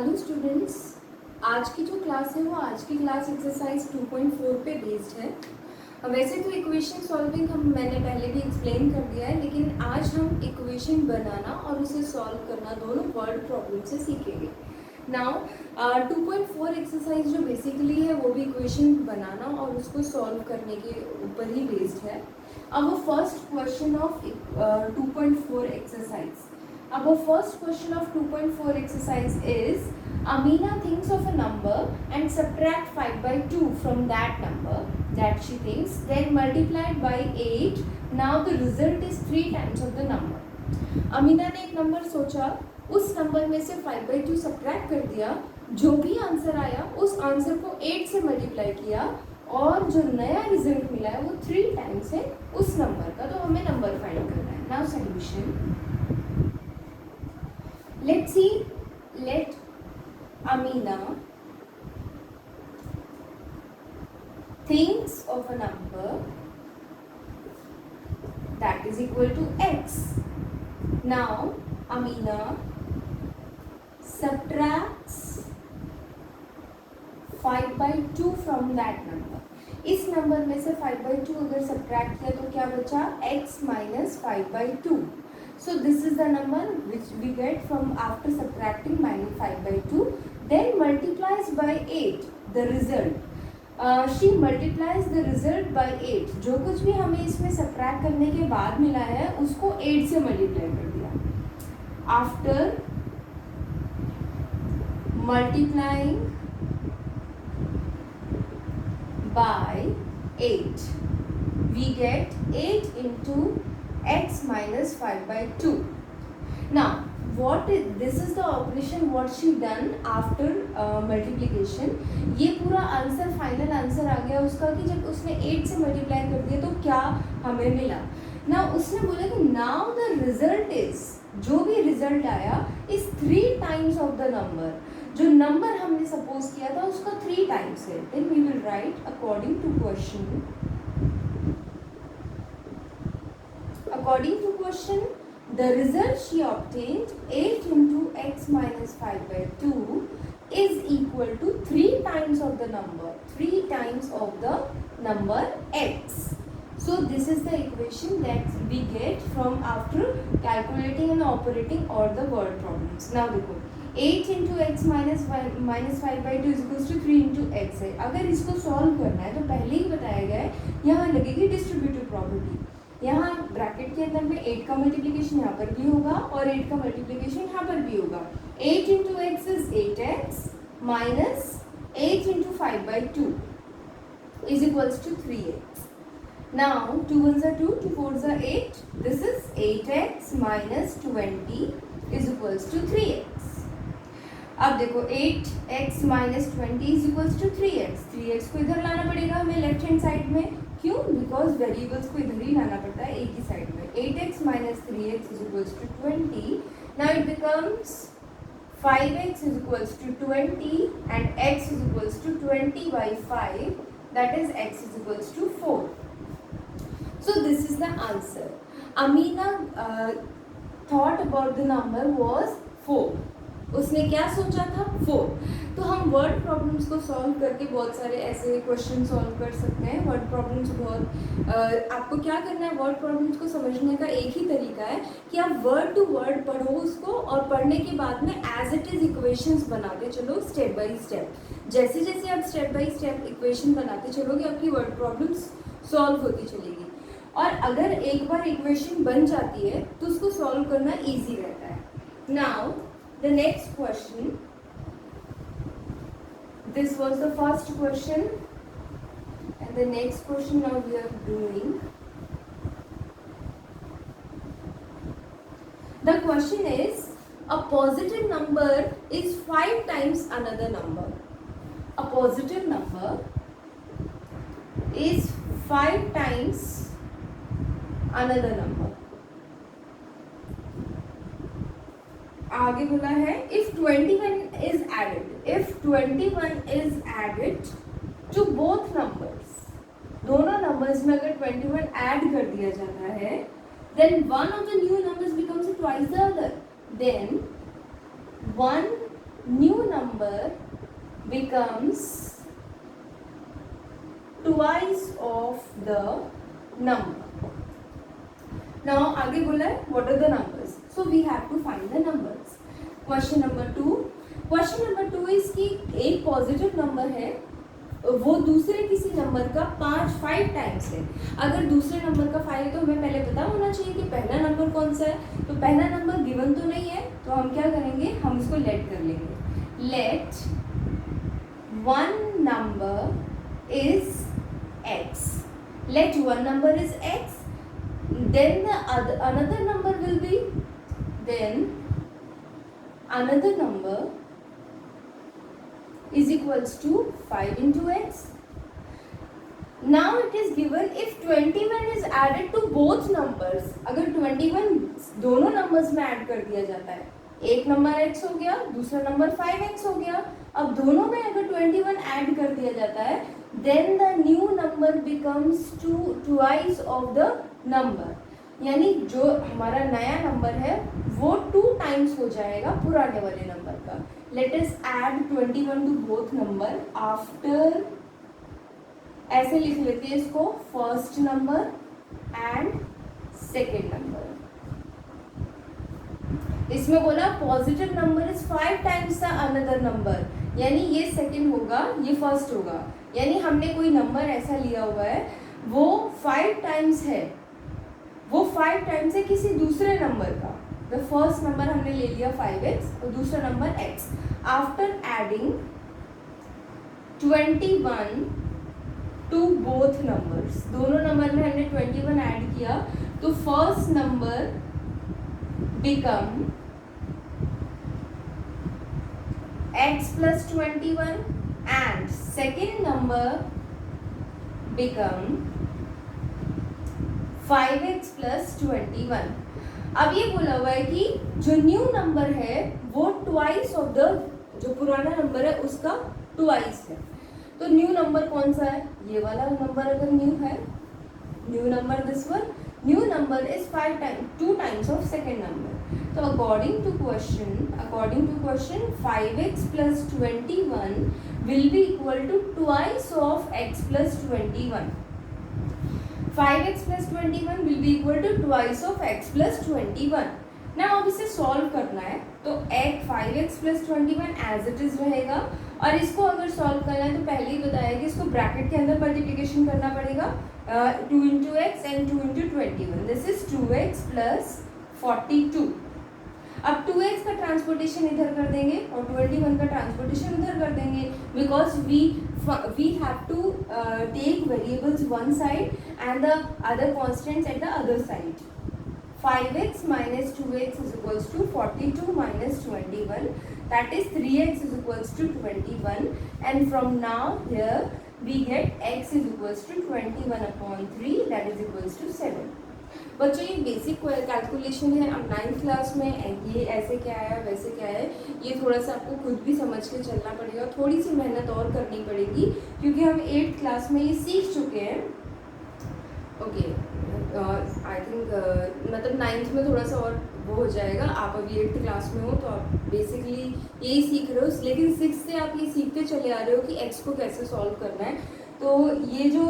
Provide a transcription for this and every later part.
Hello students, आज की जो क्लास है वो आज की क्लास एक्सरसाइज 2.4 पे बेस्ड है। वैसे तो इक्वेशन सॉल्विंग मैंने पहले भी एक्सप्लेन कर दिया है, लेकिन आज हम इक्वेशन बनाना और उसे सॉल्व करना दोनों वर्ड प्रॉब्लम से सीखेंगे। नाउ 2.4 एक्सरसाइज जो बेसिकली है वो भी इक्वेशन बनाना और उसको सॉल्व करने के ऊपर ही बेस्ड है। अब first question of 2.4 exercise. Our first question of 2.4 exercise is Amina thinks of a number and subtract 5 by 2 from that number that she thinks, then multiplied by 8. Now the result is 3 times of the number. Amina ने एक number सोचा, उस number में से 5 by 2 subtract कर दिया, जो भी आंसर आया उस आंसर को 8 से मल्टीप्लाई किया और जो नया रिजल्ट मिला है वो 3 टाइम्स है उस नंबर का। तो हमें नंबर फाइंड करना है। Now solution, let's see, let Amina thinks of a number that is equal to x. Now Amina subtracts 5 by 2 from that number. इस नंबर में से 5 by 2 अगर सब्ट्रैक्ट किया तो क्या बचा? x minus 5 by 2. So this is the number which we get from after subtracting minus 5 by 2. Then multiplies by 8 the result. She multiplies the result by 8. जो कुछ भी हमें इसमें सब्ट्रैक्ट करने के बाद मिला है उसको 8 से मल्टीप्लाई कर दिया. After multiplying by 8, we get 8 into x minus 5 by 2. Now this is the operation what she done after multiplication. ये पूरा आंसर फाइनल आंसर आ गया उसका कि जब उसने 8 से मल्टीप्लाई कर दिया तो क्या हमें मिला. ना उसने बोला कि नाउ द रिजल्ट इज, जो भी रिजल्ट आया is 3 times of the number. जो नंबर हमने सपोज किया था उसका 3 टाइम्स है. Then we will write according to question. According to question, the result she obtained 8 into x minus 5 by 2 is equal to 3 times of the number, 3 times of the number x. So this is the equation that we get from after calculating and operating all the word problems. Now देखो 8 into x minus 5 by 2 is equals to 3 into x है. अगर इसको solve करना है तो पहले ही बताया गया है, यहाँ लगेगी डिस्ट्रीब्यूटिव प्रॉपर्टी. यहाँ ब्रैकेट के अंदर में 8 का मल्टीप्लिकेशन यहाँ पर भी होगा और 8 का मल्टीप्लिकेशन यहाँ पर भी होगा. 8 into X is 8x minus 8 into 5 by 2 is equals to 3x. Now 2 1s are 2, 2 4s are 8. This is 8x minus 20 is equals to 3x. अब देखो 8x minus 20 is equals to 3x. 3x को इधर लाना पड़ेगा हमें left hand side में. क्यों? Because variables को इधर ही लाना पड़ता है एक ही साइड में. 8x minus 3x is equals to 20. Now it becomes 5x is equals to 20 and x is equals to 20 by 5, that is x is equals to 4. So this is the answer. Amina thought about the number was 4. उसने क्या सोचा था? 4. तो हम word problems को solve करके बहुत सारे ऐसे क्वेश्चन सॉल्व कर सकते हैं. वर्ड प्रॉब्लम्स बहुत आपको क्या करना है, वर्ड प्रॉब्लम्स को समझने का एक ही तरीका है कि आप वर्ड टू वर्ड पढ़ो उसको और पढ़ने के बाद में एज इट इज़ इक्वेशंस बनाते चलो स्टेप बाय स्टेप. जैसे जैसे आप स्टेप बाय स्टेप इक्वेशन बनाते चलोगे आपकी वर्ड प्रॉब्लम्स सॉल्व होती चलेगी. और अगर एक बार इक्वेशन बन जाती है तो उसको सॉल्व करना ईजी रहता है. Now the next question, this was the first question and the next question now we are doing. The question is, a positive number is 5 times another number. A positive number is 5 times another number. आगे बोला है if 21 is added to both numbers, दोनों numbers में अगर 21 add कर दिया जाता है then one of the new numbers becomes twice the other. Then 1 new number becomes twice of the number. Now आगे बोला है what are the numbers, so we have to find the numbers. Question number 2 is कि एक positive number है वो दूसरे किसी number का 5 टाइम्स है. अगर दूसरे नंबर का 5 है तो हमें पहले पता होना चाहिए कि पहला नंबर कौन सा है. तो पहला नंबर गिवन तो नहीं है, तो हम क्या करेंगे, हम इसको लेट कर लेंगे. Let one number is x. Let one number is x, then another number will be, then another number is equals to 5 into x. Now it is given if 21 is added to both numbers. अगर 21 दोनों numbers में add कर दिया जाता है, एक number x हो गया, दूसरा नंबर 5x हो गया. अब दोनों में अगर 21 ऐड कर दिया जाता है, then the new number becomes twice of the number. यानी जो हमारा नया नंबर है वो 2 टाइम्स हो जाएगा पुराने वाले नंबर का. Let us add 21 to both number. After ऐसे लिख लेते हैं इसको, first number and second number. इसमें बोला positive number is 5 times the another number, यानी ये सेकंड होगा, ये फर्स्ट होगा. यानी हमने कोई नंबर ऐसा लिया हुआ है वो 5 टाइम्स है, वो 5 टाइम्स है किसी दूसरे नंबर का. द फर्स्ट नंबर हमने ले लिया 5x और दूसरा number x. After adding 21 to both numbers, दोनों नंबर में हमने 21 ऐड किया, तो first number become x plus 21 and second number become 5x plus 21. अब ये बोला हुआ है कि जो न्यू नंबर है वो ट्वाइस ऑफ द जो पुराना नंबर है उसका ट्वाइस है. तो न्यू नंबर कौन सा है, ये वाला नंबर अगर न्यू है, new number this one, new number is 2 times of second number. So according to question 5x plus 21 will be equal to twice of x plus 21. 5x plus 21 will be equal to twice of x plus 21. Now अब इसे solve करना है तो 5x plus 21 as it is रहेगा, और इसको अगर solve करना है तो पहले ही बताया कि इसको ब्रैकेट के अंदर मल्टीप्लिकेशन करना पड़ेगा. 2 into x and 2 into 21. This is 2x plus 42. अब 2x का ट्रांसपोर्टेशन इधर कर देंगे और 21 का ट्रांसपोर्टेशन उधर कर देंगे, because we have to take variables one side and the other constants at the other side. 5x minus 2x is equals to 42 minus 21, that is 3x is equals to 21, and from now here we get x is equals to 21 upon 3, that is equals to 7. बच्चों ये basic calculation है. अब 9th class में ये ऐसे क्या है वैसे क्या है, ये थोड़ा सा आपको खुद भी समझ के चलना पड़ेगा, थोड़ी सी मेहनत और करनी पड़ेगी क्योंकि हम 8th क्लास में ये सीख चुके हैं. ओके, आई थिंक मतलब 9th में थोड़ा सा और वो हो जाएगा. आप अभी 8th क्लास में हो तो आप बेसिकली यही सीख रहे हो, लेकिन 6th से आप ये सीखते चले आ रहे हो कि x को कैसे सॉल्व करना है. तो ये जो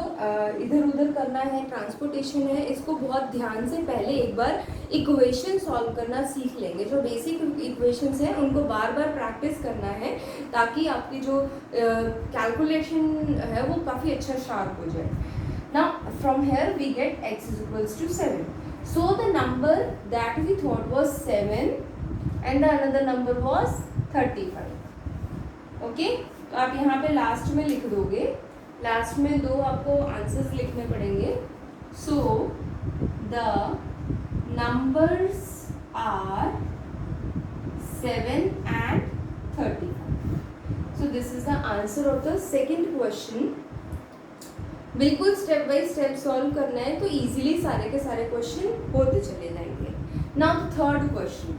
इधर उधर करना है, ट्रांसपोर्टेशन है, इसको बहुत ध्यान से पहले एक बार इक्वेशन सॉल्व करना सीख लेंगे. जो बेसिक इक्वेशंस हैं उनको बार बार प्रैक्टिस करना है ताकि आपकी जो कैलकुलेशन है वो काफ़ी अच्छा शार्प हो जाए. Now from here we get x is equals to 7. So the number that we thought was 7 and the another number was 35. Okay, तो आप यहाँ पे लास्ट में लिख दोगे, लास्ट में 2 आपको आंसर्स लिखने पड़ेंगे. So the numbers are 7 and 35. So this is the answer of the second question. बिल्कुल स्टेप बाय स्टेप सॉल्व करना है तो इजीली सारे के सारे क्वेश्चन होते चले जाएंगे. Now third question.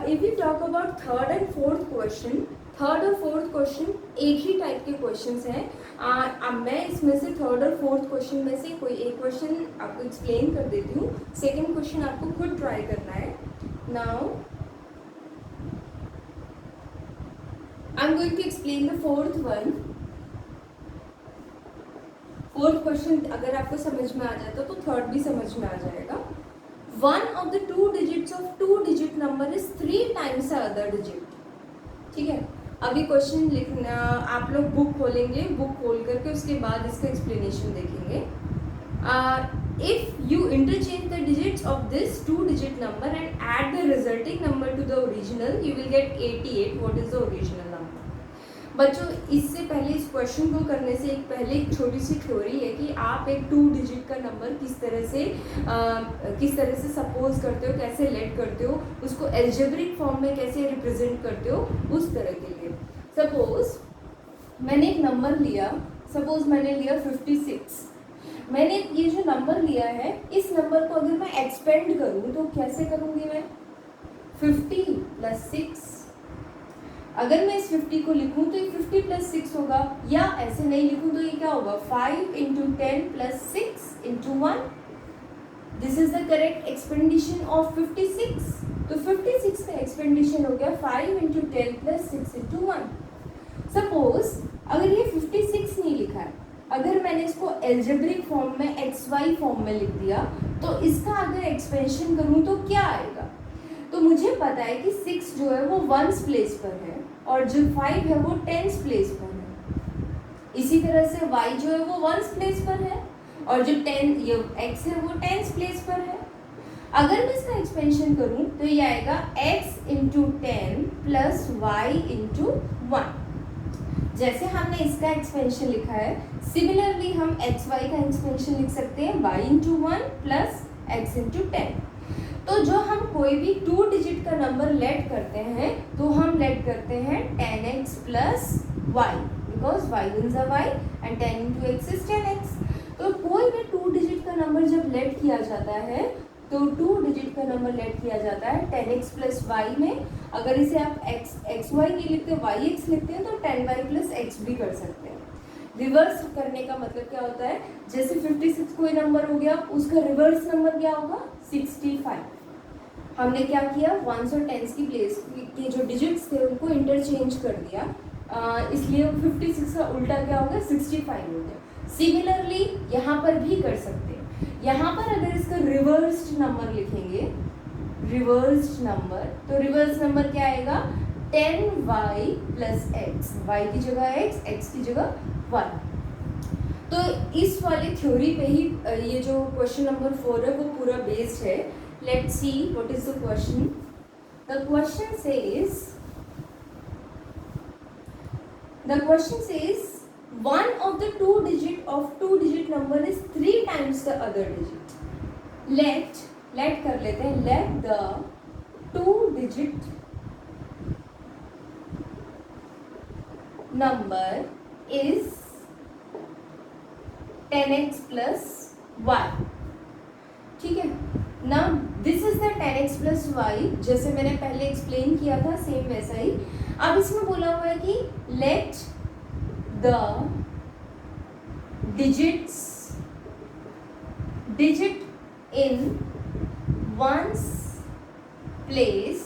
If you talk about third and fourth question, third और फोर्थ क्वेश्चन एक ही टाइप के क्वेश्चंस हैं. अब मैं इसमें से थर्ड और फोर्थ क्वेश्चन में से कोई एक क्वेश्चन आपको एक्सप्लेन कर देती हूँ. सेकेंड क्वेश्चन आपको खुद ट्राई करना है. Now I am going to explain the fourth one. Fourth question अगर आपको समझ में आ जाता तो थर्ड भी समझ में आ जाएगा. One of the two digits of to digit number is 3 times the other digit. ठीक है, अभी क्वेश्चन लिखना, आप लोग बुक खोलेंगे, बुक खोल करके उसके बाद इसका एक्सप्लेनेशन देखेंगे. If you interchange the digits of this to digit number and add the resulting number two the original, you will get 88. What is the original number? बच्चों, इससे पहले इस क्वेश्चन को करने से एक छोटी सी थ्योरी है कि आप एक 2 डिजिट का नंबर किस तरह से सपोज करते हो, कैसे लेट करते हो, उसको एल्जेब्रिक फॉर्म में कैसे रिप्रेजेंट करते हो, उस तरह के लिए. सपोज मैंने एक नंबर लिया, सपोज मैंने लिया 56. मैंने ये जो नंबर लिया है, इस नंबर को अगर मैं एक्सपेंड करूँ तो कैसे करूँगी मैं? 50 + 6. अगर मैं इस 50 को लिखूं तो ये 50 + 6 होगा, या ऐसे नहीं लिखूं तो ये क्या होगा? 5 × 10 + 6 × 1. This is the correct expedition of 56. तो 56 का एक्सपेंडिशन हो गया 5 × 10 + 6 × 1. सपोज अगर ये 56 नहीं लिखा है, अगर मैंने इसको एल्जेब्रिक फॉर्म में XY फॉर्म में लिख दिया, तो इसका अगर एक्सपेंशन करूं तो क्या आएगा? तो मुझे पता है कि 6 जो है वो 1s प्लेस पर है और जो 5 है वो 10s प्लेस पर है. इसी तरह से y जो है वो 1s प्लेस पर है और जो 10 ये x है वो 10s प्लेस पर है. अगर मैं इसका एक्सपेंशन करूं तो ये आएगा x × 10 + y × 1. जैसे हमने इसका एक्सपेंशन लिखा है, सिमिलरली हम xy का एक्सपेंशन लिख सकते हैं y × 1 + x × 10. तो जो हम कोई भी 2 डिजिट का नंबर लेट करते हैं तो हम लेट करते हैं 10x + y, because y wins a y and 10 × x is 10x. तो कोई भी 2 डिजिट का नंबर जब लेट किया जाता है तो 2 डिजिट का नंबर लेट किया जाता है 10x + y में. अगर इसे आप xy नहीं लिखते, yx लिखते हैं तो 10y + x भी कर सकते हैं. रिवर्स करने का मतलब क्या होता है? जैसे 56 कोई नंबर हो गया, उसका रिवर्स नंबर क्या होगा? 65. हमने क्या किया? 1s और 10s की प्लेस के जो डिजिट्स थे उनको इंटरचेंज कर दिया, इसलिए 56 का उल्टा क्या हो गया? 65 हो गया. सिमिलरली यहाँ पर भी कर सकते हैं. यहाँ पर अगर इसका रिवर्स्ड नंबर लिखेंगे, रिवर्स्ड नंबर, तो रिवर्स नंबर क्या आएगा? 10y + x. y की जगह x, x की जगह y. तो इस वाली थ्योरी पे ही ये जो क्वेश्चन नंबर 4 है वो पूरा बेस्ड है. Let's see what is the question. The question says one of the 2 digit number is 3 times the other digit. Let कर लेते हैं. Let the 2 digit number is 10x + y. ठीक है. Now this is the 10x + y. जैसे मैंने पहले explain किया था सेम वैसा ही. अब इसमें बोला हुआ है कि let the digit in 1s place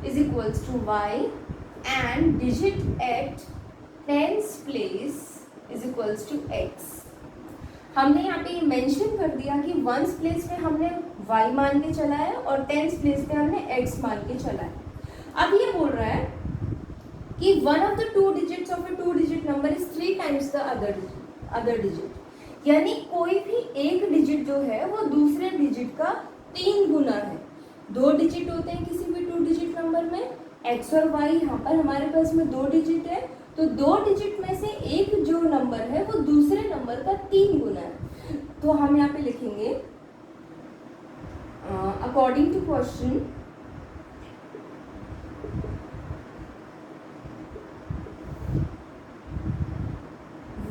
is equals to y and digit at 10s place is equals to x. हमने यहाँ पे मेंशन कर दिया कि 1s प्लेस पे हमने y मान के चला है और 10s प्लेस पे हमने x मान के चला है. अब ये बोल रहा है कि one of the 2 digits of a 2 digit number is 3 times the other digit. यानी कोई भी एक डिजिट जो है वो दूसरे डिजिट का 3 गुना है. 2 डिजिट होते हैं किसी भी 2 डिजिट नंबर में, x और y. यहाँ पर हमारे पास में 2 डिजिट है, तो 2 डिजिट में से एक जो नंबर है वो दूसरे नंबर का 3 गुना है. तो हम यहाँ पे लिखेंगे according to question,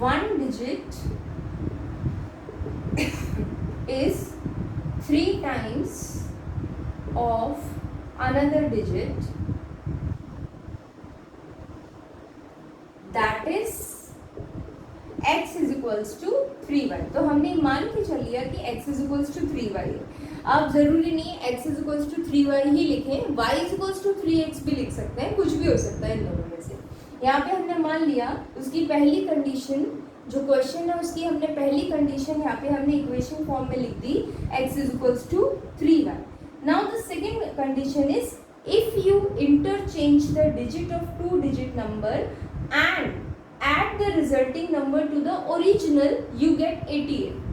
one digit is 3 times of another digit that is x is equals to 3y। तो हमने मान के चल लिया कि x is equals to 3y है। आप जरूरी नहीं है x is equals to 3y ही लिखें, y is equals to 3x भी लिख सकते हैं, कुछ भी हो सकता है इन दोनों में से। यहाँ पे हमने मान लिया उसकी पहली कंडीशन, जो क्वेश्चन है उसकी हमने पहली कंडीशन यहाँ पे हमने इक्वेशन फॉर्म में लिख दी, x is equals to 3y। Now the second condition is if you interchange the digit of two digit number and add the resulting number to the original you get 88।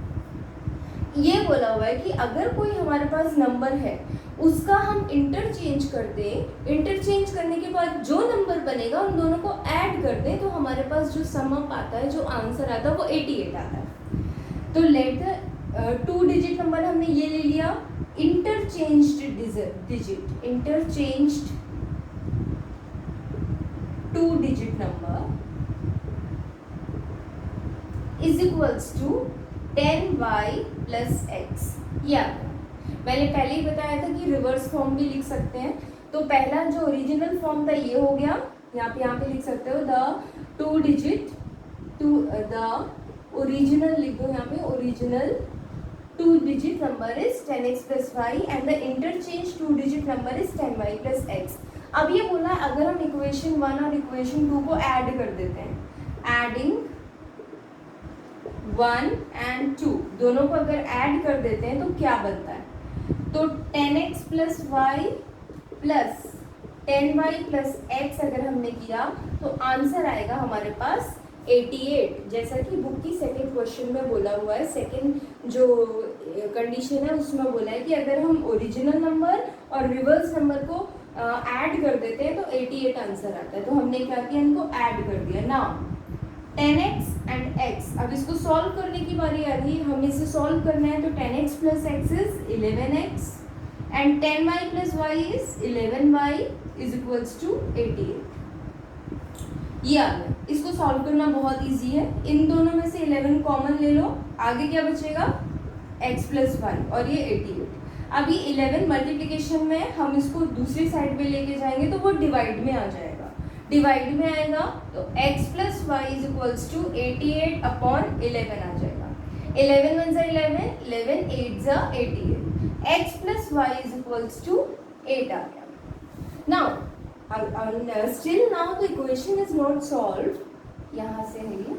ये बोला हुआ है कि अगर कोई हमारे पास नंबर है उसका हम इंटरचेंज कर दें, इंटरचेंज करने के बाद जो नंबर बनेगा उन दोनों को ऐड कर दें तो हमारे पास जो सम अप आता है, जो आंसर आता है वो 88 आता है। तो let the two digit number हमने ये ले लिया, interchanged digit, interchanged two digit number is equals to 10y plus x। या मैंने पहले ही बताया था कि रिवर्स फॉर्म भी लिख सकते हैं। तो पहला जो ओरिजिनल फॉर्म था ये हो गया, यहाँ पे लिख सकते हो the two digit to the original लिख दो, यहाँ पे original two digit number is 10x plus y and the interchange two digit number is 10y plus x। अब ये बोला अगर हम इक्वेशन 1 और इक्वेशन 2 को ऐड कर देते हैं, एडिंग 1 and 2 दोनों को अगर ऐड कर देते हैं तो क्या बनता है, तो 10x plus Y plus 10y plus x अगर हमने किया तो आंसर आएगा हमारे पास 88, जैसा कि बुक की सेकंड क्वेश्चन में बोला हुआ है। सेकंड जो कंडीशन है उसमें बोला है कि अगर हम ओरिजिनल नंबर और रिवर्स नंबर को ऐड कर देते हैं तो 88 आंसर आता है। तो हमने क्या किया, इनको ऐड कर दिया। नाउ 10x एंड x, अब इसको सॉल्व करने की बारी आ रही है, हमें इसे सॉल्व करना है। तो 10x plus x is 11x and 10y plus y is 11y is equals to 88। ये आ गया। इसको सॉल्व करना बहुत इजी है, इन दोनों में से 11 कॉमन ले लो, आगे क्या बचेगा x प्लस y और ये 88। अभी 11 मल्टीप्लिकेशन में हम इसको दूसरी साइड पे लेके जाएंगे तो वो डिवाइड में आ जाएगा। डिवाइड में आएगा तो x plus Y is equals to 88 upon 11 आ जाएगा। 11 1 जा 11, 11 8 जा 88, x plus Y is equals to 8 आ गया। Now still now the equation is not solve. यहाँ से है,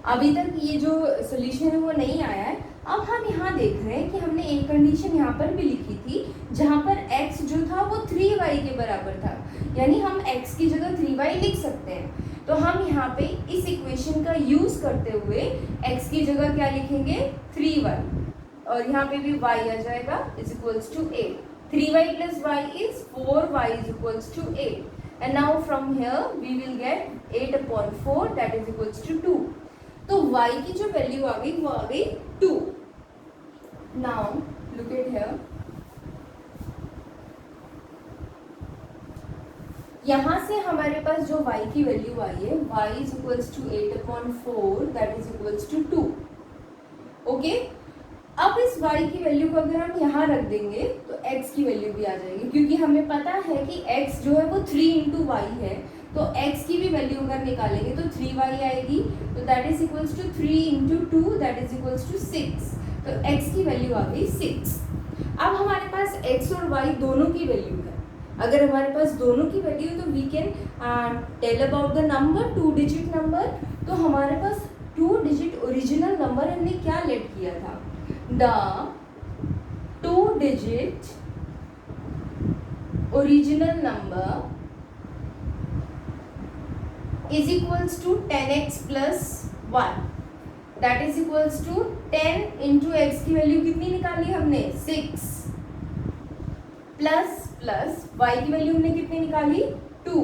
अभी तक ये जो सोल्यूशन है वो नहीं आया है। अब हम यहाँ देख रहे हैं कि हमने एक कंडीशन यहाँ पर भी लिखी थी जहाँ पर x जो था वो 3y के बराबर था, यानी हम x की जगह 3y लिख सकते हैं। तो हम यहाँ पे इस इक्वेशन का यूज करते हुए x की जगह क्या लिखेंगे 3y, और यहाँ पे भी y आ जाएगा is equals to 8। 3y plus y is 4y is equals to 8 and now from here we will get 8 upon 4 that is equals to 2। तो y की जो वैल्यू आ गई वो आ गई 2। Now look at here, यहाँ से हमारे पास जो y की वैल्यू आई है y is equals to 8 upon 4 that is equals to 2। Okay, अब इस y की वैल्यू को अगर हम यहाँ रख देंगे तो x की वैल्यू भी आ जाएगी, क्योंकि हमें पता है कि x जो है वो 3 इंटू y है, तो x की भी वैल्यू अगर निकालेंगे तो 3y आएगी, तो that is equals to 3 into 2 that is equals to 6। तो x की वैल्यू आ गई 6। अब हमारे पास x और y दोनों की वैल्यू है। अगर हमारे पास दोनों की वैल्यू है तो we can tell about the number, two digit number. तो हमारे पास टू डिजिट ओरिजिनल नंबर हमने क्या लेट किया था, the two digit original number is equals to 10x plus 1 that is equals to 10 into X की वैल्यू कितनी निकाली हमने 6 प्लस प्लस y की वैल्यू हमने कितनी निकाली 2,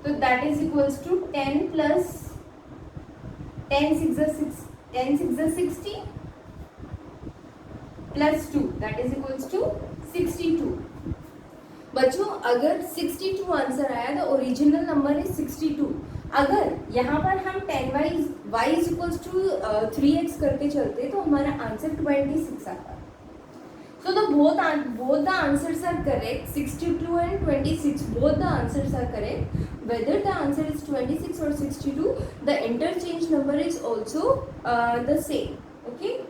तो that is equals to 10 plus 10 6 60 plus 2 that is equals to 62। बच्चों अगर 62 आंसर आया तो ओरिजिनल नंबर इज 62। अगर यहाँ पर हम 10y is equals to 3x करके चलते तो हमारा आंसर 26 आता। So the both the answers are correct. 62 and 26, both the answers are correct. Whether the answer is 26 or 62, the interchange number is also the same. Okay.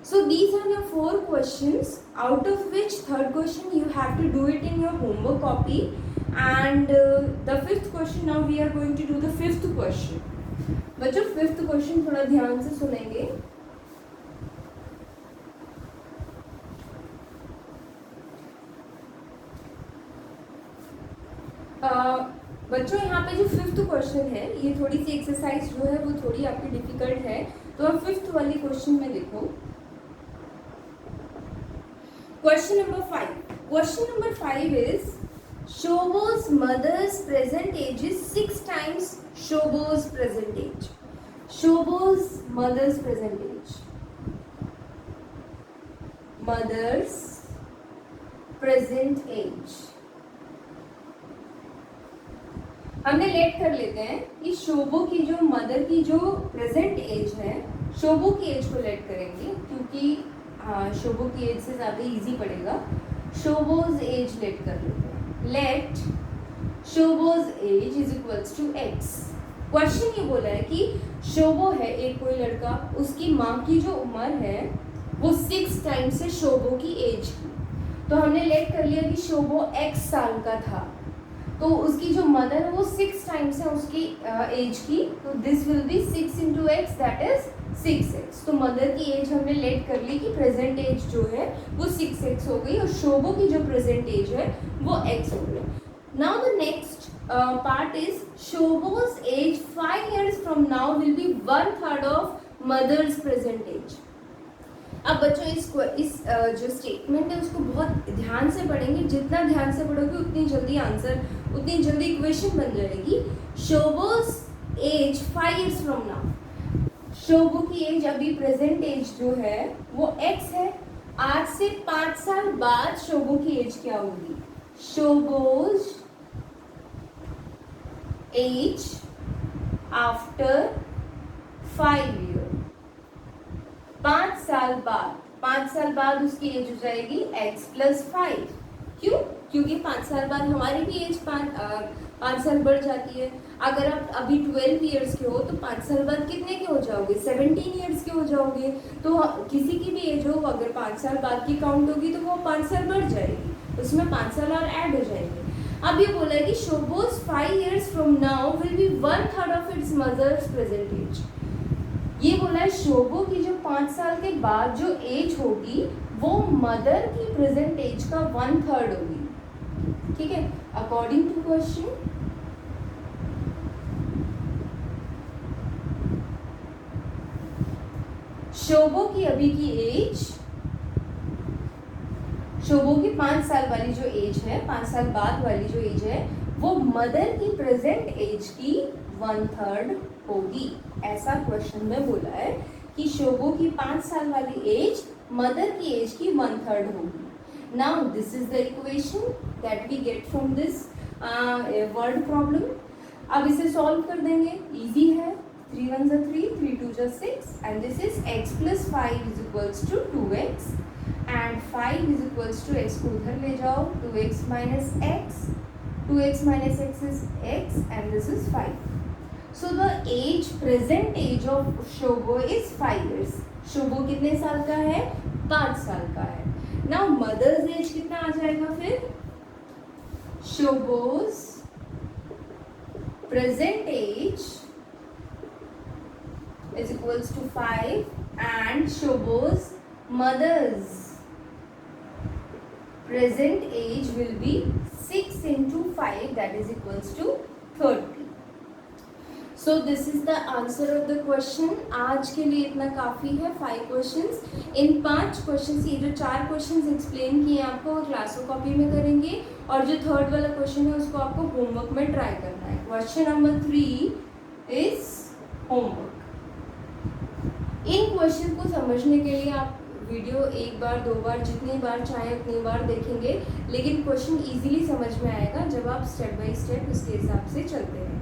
So these are the 4 questions, out of which third question you have to do it in your homework copy, and the 5th question, now we are going to do the 5th question. बच्चों 5th question थोड़ा ध्यान से सुनेंगे. बच्चों यहाँ पे जो 5th question है, ये थोड़ी सी एक्सरसाइज जो है वो थोड़ी आपकी डिफिकल्ट है, तो आप 5th वाली क्वेश्चन में देखो. Question number 5. Question number 5 is Shobo's mother's present age is 6 times Shobo's present age. Shobo's mother's present age. Mother's present age. हमने लेट कर लेते हैं कि शोबो की जो मदर की जो प्रेजेंट एज है, शोबो की एज को लेट करेंगे, क्योंकि शोबो की एज से ज़्यादा इजी पड़ेगा. शोबोज एज लेट कर लेते हैं. Let Shobo's age is equals to x. Question ये बोला है कि शोबो है एक कोई लड़का, उसकी माँ की जो उम्र है वो 6 टाइम्स है शोबो की एज की. तो हमने लेट कर लिया कि शोबो एक्स साल का था, तो उसकी जो मदर है वो 6 टाइम्स है उसकी एज की, तो this will be 6 into x, that is 6x. तो मदर की एज हमने लेट कर ली कि प्रेजेंट एज जो है वो 6x हो गई, और शोबो की जो प्रेजेंट एज है वो x हो गई. Now the next part is Shobo's age 5 years from now will be 1/3 of mothers present age. अब बच्चों इस जो स्टेटमेंट है उसको बहुत ध्यान से पढ़ेंगे. जितना ध्यान से पढ़ोगे उतनी जल्दी आंसर, उतनी जल्दी इक्वेशन बन जाएगी. शोबोज age 5 years from now. Shobo की एज अभी प्रेजेंट एज जो है वो x है. आज से 5 साल बाद शोबो की एज क्या होगी? शोबोज एज आफ्टर 5 years. 5 साल बाद उसकी एज हो जाएगी x + 5. क्यों? क्योंकि 5 साल बाद हमारी भी एज 5 साल बढ़ जाती है. अगर आप अभी 12 years के हो तो 5 साल बाद कितने के हो जाओगे? 17 years के हो जाओगे. तो किसी की भी एज हो, अगर 5 साल बाद की काउंट होगी तो वो 5 साल बढ़ जाएगी, उसमें 5 साल और ऐड हो जाएंगे. अब ये बोला है कि Shobo's 5 years from now will be 1/3 of its mothers present age. ये बोला है शोबो की जो 5 साल के बाद जो एज होगी वो मदर की प्रेजेंट एज का 1/3 होगी. ठीक है, अकॉर्डिंग टू क्वेश्चन शोबो की अभी की एज, शोबो की 5 साल वाली जो एज है, 5 साल बाद वाली जो एज है, वो मदर की प्रेजेंट एज की 1/3 होगी. ऐसा क्वेश्चन में बोला है कि शोबो की 5 साल वाली एज मदर की एज की 1/3 होगी. Now this is the equation that we get from this word problem. अब इसे सॉल्व कर देंगे, इजी है. 3 1 are 3, 3 2 are 6, and this is x plus 5 is equals to 2x, and 5 is equals to x को उधर ले जाओ, 2x minus x, 2x minus x is x, and this is 5. So the age, present age of Shobo is 5 years. Shobo कितने साल का है? 5 साल का है. Now mother's age कितना आ जाएगा फिर? Shobo's present age is equals to 5 and Shobo's mother's present age will be 6 into 5, that is equals to 30. So this is the answer of the question. आज के लिए इतना काफ़ी है. 5 questions. इन 5 questions, ये जो 4 questions explain किए आपको वो क्लासो कॉपी में करेंगे, और जो थर्ड वाला क्वेश्चन है उसको आपको होमवर्क में ट्राई करना है. Question number 3 is homework. In question को समझने के लिए आप वीडियो 1 बार 2 बार जितनी बार चाहें उतनी बार देखेंगे, लेकिन क्वेश्चन इजीली समझ में आएगा जब आप स्टेप बाय स्टेप उसके हिसाब से चलते हैं.